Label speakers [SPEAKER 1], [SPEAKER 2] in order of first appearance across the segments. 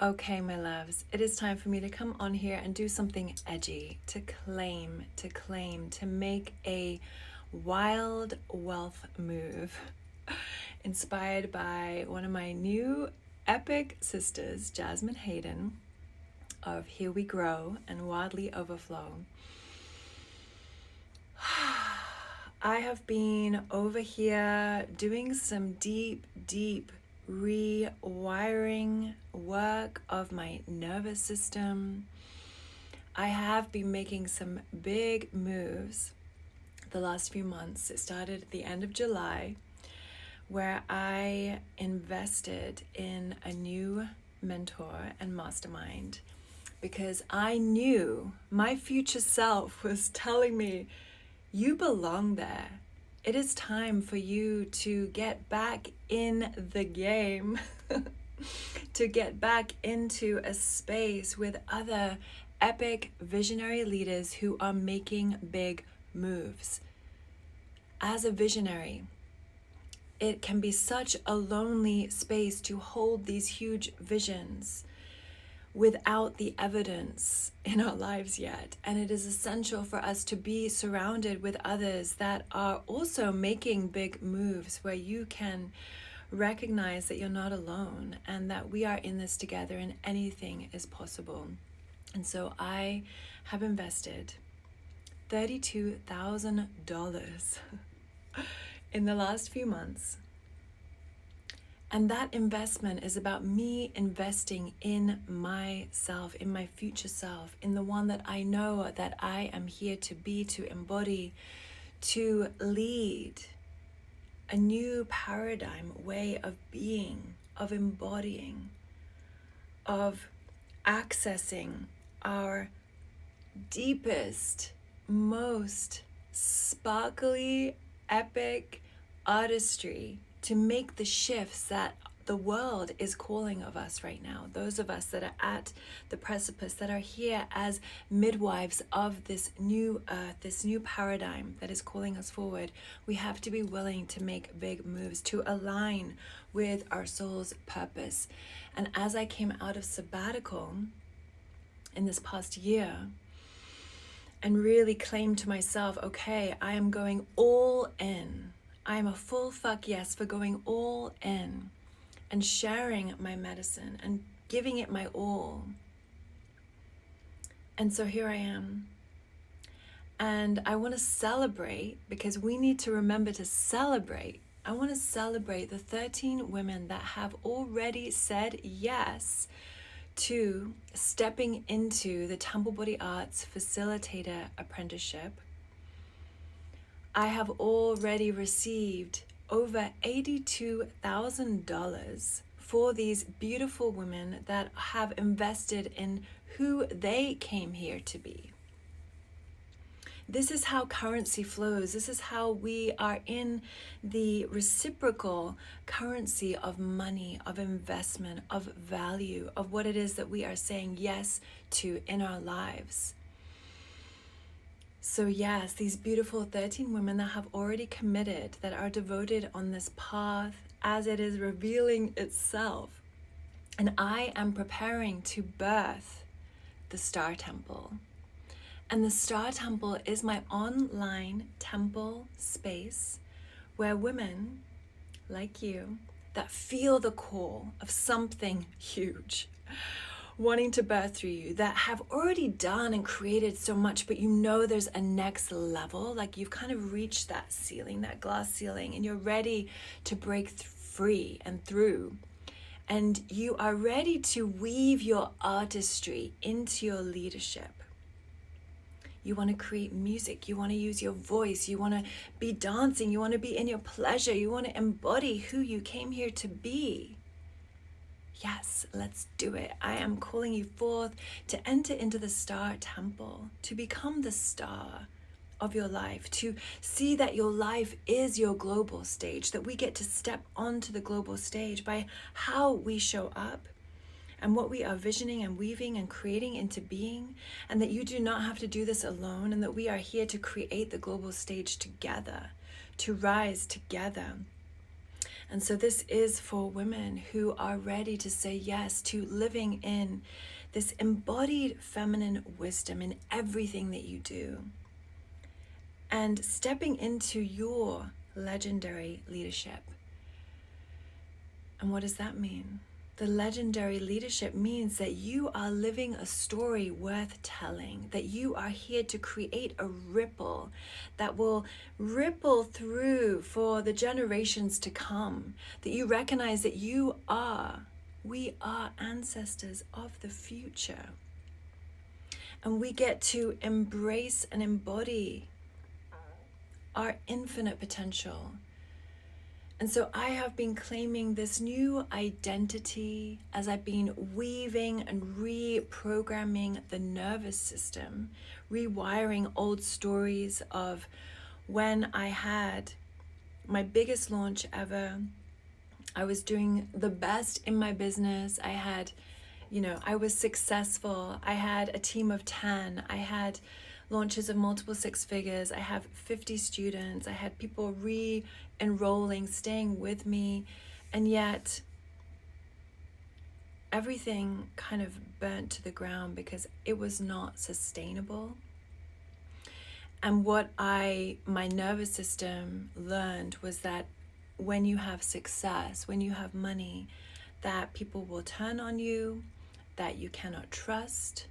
[SPEAKER 1] Okay, my loves, it is time for me to come on here and do something edgy, to make a wild wealth move inspired by one of my new epic sisters, Jasmine Hayden, of Here We Grow and Wildly Overflow. I have been over here doing some deep rewiring work of my nervous system. I have been making some big moves the last few months. It started at the end of July, where I invested in a new mentor and mastermind because I knew my future self was telling me, you belong there. It is time for you to get back in the game, to get back into a space with other epic visionary leaders who are making big moves. As a visionary, it can be such a lonely space to hold these huge visions without the evidence in our lives yet. And it is essential for us to be surrounded with others that are also making big moves, where you can recognize that you're not alone and that we are in this together and anything is possible. And so I have invested $32,000 in the last few months. And that investment is about me investing in myself, in my future self, in the one that I know that I am here to be, to embody, to lead a new paradigm, way of being, of embodying, of accessing our deepest, most sparkly, epic artistry, to make the shifts that the world is calling of us right now. Those of us that are at the precipice, that are here as midwives of this new earth, this new paradigm that is calling us forward, we have to be willing to make big moves, to align with our soul's purpose. And as I came out of sabbatical in this past year, and really claimed to myself, okay, I am going all in. I am a full fuck yes for going all in and sharing my medicine and giving it my all. And so here I am. And I want to celebrate, because we need to remember to celebrate. I want to celebrate the 13 women that have already said yes to stepping into the Temple Body Arts Facilitator Apprenticeship. I have already received over $82,000 for these beautiful women that have invested in who they came here to be. This is how currency flows. This is how we are in the reciprocal currency of money, of investment, of value, of what it is that we are saying yes to in our lives. So yes, these beautiful 13 women that have already committed, that are devoted on this path as it is revealing itself. And I am preparing to birth the Star Temple. And the Star Temple is my online temple space where women like you that feel the call of something huge, wanting to birth through you, that have already done and created so much, but you know there's a next level, like you've kind of reached that ceiling, that glass ceiling, and you're ready to break free and through. And you are ready to weave your artistry into your leadership. You want to create music, you want to use your voice, you want to be dancing, you want to be in your pleasure, you want to embody who you came here to be. Yes, let's do it. I am calling you forth to enter into the Star Temple, to become the star of your life, to see that your life is your global stage, that we get to step onto the global stage by how we show up and what we are visioning and weaving and creating into being, and that you do not have to do this alone, and that we are here to create the global stage together, to rise together. And so this is for women who are ready to say yes to living in this embodied feminine wisdom in everything that you do, and stepping into your legendary leadership. And what does that mean? The legendary leadership means that you are living a story worth telling, that you are here to create a ripple that will ripple through for the generations to come, that you recognize that we are ancestors of the future. And we get to embrace and embody our infinite potential. And so I have been claiming this new identity as I've been weaving and reprogramming the nervous system, rewiring old stories of when I had my biggest launch ever. I was doing the best in my business. I was successful. I had a team of 10. I had launches of multiple 6 figures. I have 50 students. I had people re-enrolling, staying with me. And yet everything kind of burnt to the ground because it was not sustainable. And what my nervous system learned was that when you have success, when you have money, that people will turn on you, that you cannot trust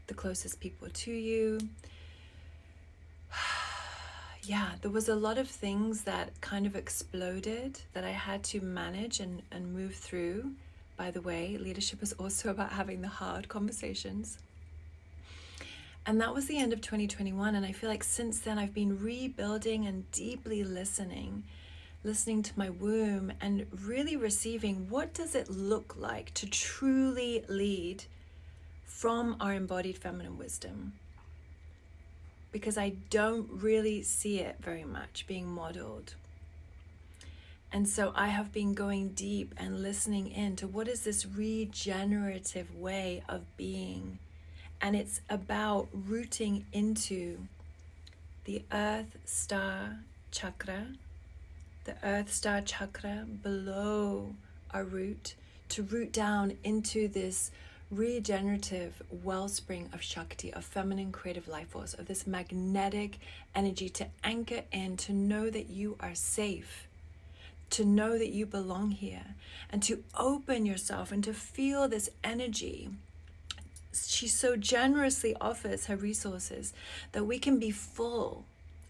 [SPEAKER 1] the closest people to you. Yeah, there was a lot of things that kind of exploded that I had to manage and move through. By the way, leadership is also about having the hard conversations. And that was the end of 2021. And I feel like since then I've been rebuilding and deeply listening to my womb and really receiving what does it look like to truly lead from our embodied feminine wisdom. Because I don't really see it very much being modeled. And so I have been going deep and listening into what is this regenerative way of being. And it's about rooting into the Earth Star Chakra, the Earth Star Chakra below our root, to root down into this regenerative wellspring of Shakti, of feminine creative life force, of this magnetic energy to anchor in, to know that you are safe, to know that you belong here, and to open yourself and to feel this energy. She so generously offers her resources that we can be full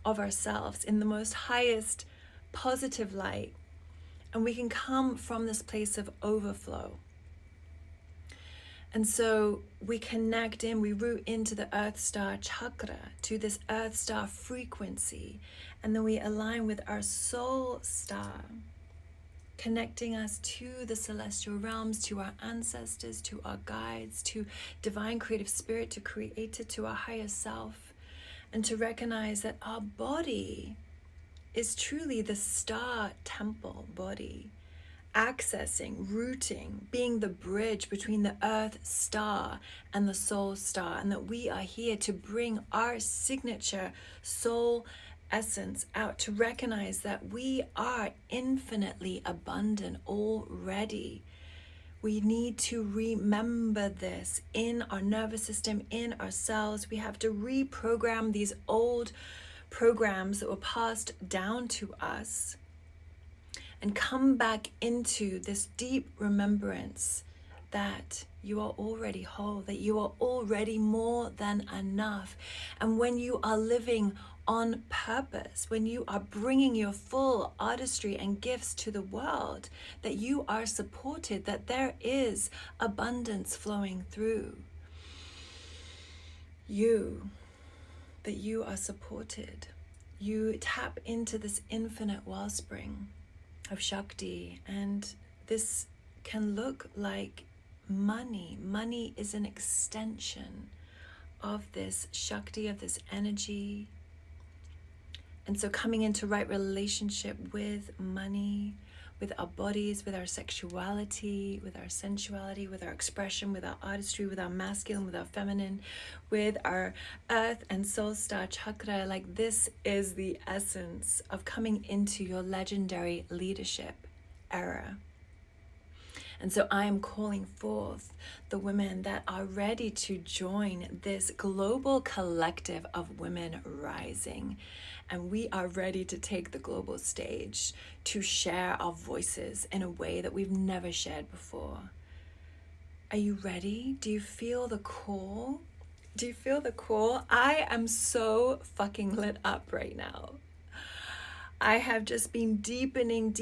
[SPEAKER 1] of ourselves in the most highest positive light, and we can come from this place of overflow. And so we connect in, we root into the Earth Star Chakra, to this Earth Star frequency, and then we align with our soul star, connecting us to the celestial realms, to our ancestors, to our guides, to divine creative spirit, to creator, to our higher self, and to recognize that our body is truly the star temple body, accessing, rooting, being the bridge between the earth star and the soul star, and that we are here to bring our signature soul essence out, to recognize that we are infinitely abundant already. We need to remember this in our nervous system, in ourselves. We have to reprogram these old programs that were passed down to us and come back into this deep remembrance that you are already whole, that you are already more than enough. And when you are living on purpose, when you are bringing your full artistry and gifts to the world, that you are supported, that there is abundance flowing through you, that you are supported. You tap into this infinite wellspring of Shakti, and this can look like money. Money is an extension of this Shakti, of this energy. And so coming into right relationship with money, with our bodies, with our sexuality, with our sensuality, with our expression, with our artistry, with our masculine, with our feminine, with our earth and soul star chakra, like this is the essence of coming into your legendary leadership. era. And so I am calling forth the women that are ready to join this global collective of women rising. And we are ready to take the global stage to share our voices in a way that we've never shared before. Are you ready? Do you feel the call? Do you feel the call? I am so fucking lit up right now. I have just been deepening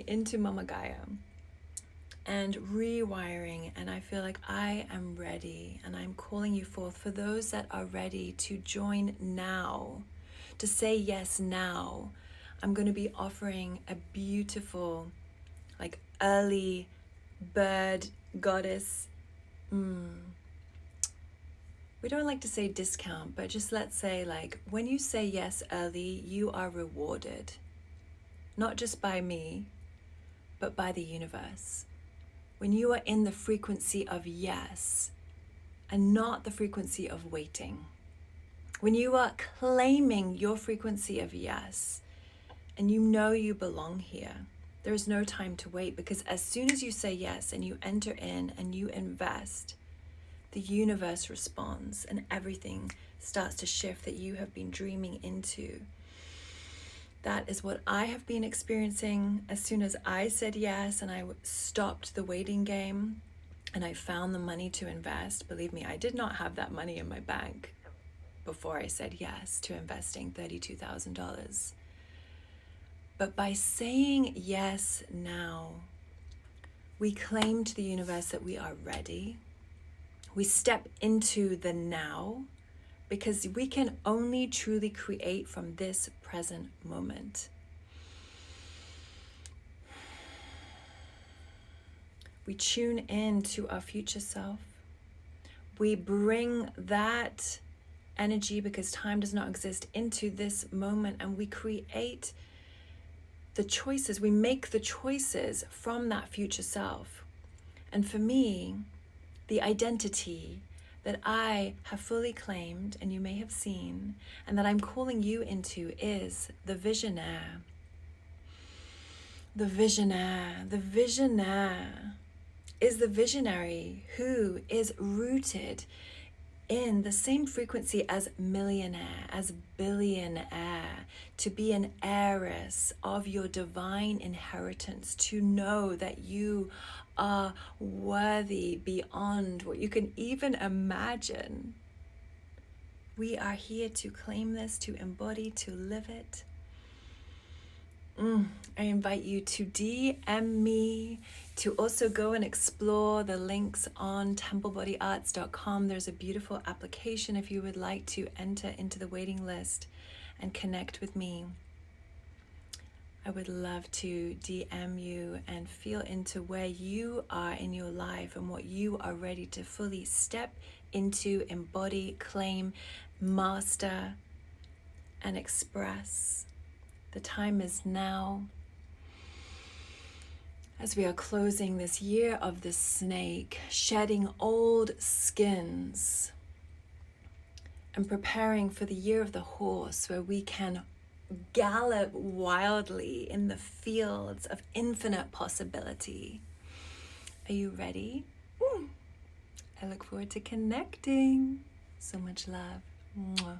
[SPEAKER 1] into Mama Gaia and rewiring, and I feel like I am ready, and I'm calling you forth for those that are ready to join now, to say yes now. I'm going to be offering a beautiful, like, early bird goddess, we don't like to say discount, but just let's say, like, when you say yes early, you are rewarded. Not just by me, but by the universe. When you are in the frequency of yes and not the frequency of waiting. When you are claiming your frequency of yes and you know you belong here, there is no time to wait, because as soon as you say yes and you enter in and you invest, the universe responds and everything starts to shift that you have been dreaming into. That is what I have been experiencing as soon as I said yes and I stopped the waiting game and I found the money to invest. Believe me, I did not have that money in my bank before I said yes to investing $32,000. But by saying yes now, we claim to the universe that we are ready. We step into the now, because we can only truly create from this present moment. We tune in to our future self. We bring that energy, because time does not exist, into this moment, and we create the choices. We make the choices from that future self. And for me, the identity that I have fully claimed, and you may have seen, and that I'm calling you into, is the visionaire. The visionaire. The visionaire is the visionary who is rooted in the same frequency as millionaire, as billionaire, to be an heiress of your divine inheritance, to know that you are worthy beyond what you can even imagine. We are here to claim this, to embody, to live it. I invite you to DM me, to also go and explore the links on templebodyarts.com. There's a beautiful application if you would like to enter into the waiting list and connect with me. I would love to DM you and feel into where you are in your life and what you are ready to fully step into, embody, claim, master, and express. The time is now. As we are closing this year of the snake, shedding old skins and preparing for the year of the horse, where we can gallop wildly in the fields of infinite possibility. Are you ready? I look forward to connecting. So much love. Mwah.